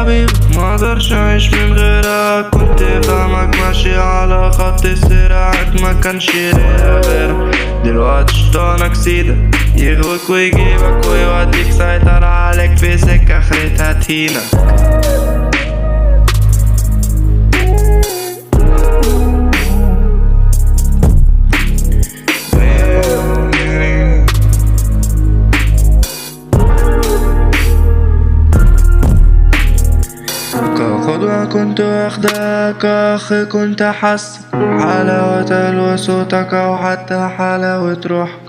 حبيبي ما اقدرش اعيش من غيرك، كنت فاهمك ماشي على خط السرعة ما كانش ليا غيرك. دلوقتي شيطانك سيدك يغويك ويجيبك ويوديك، سيطر عليك في سكة اخرتها تهينك. كقدوة كنت واخدك، أخ كنت أحس حلاوة صوتك أو حتى حلاوة روحك.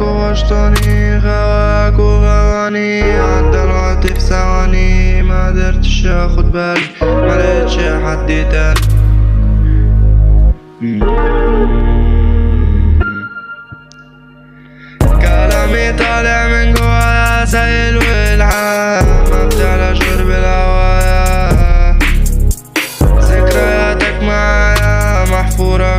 وحشتني غواك وغواني، عدى الوقت في ثواني ما قدرتش اخد بالي، ما لقيتش حد تاني. كلامي طالع من جوايا زي الولعة، ما بتعلاش غير بالهوايا. ذكرياتك معايا محفورة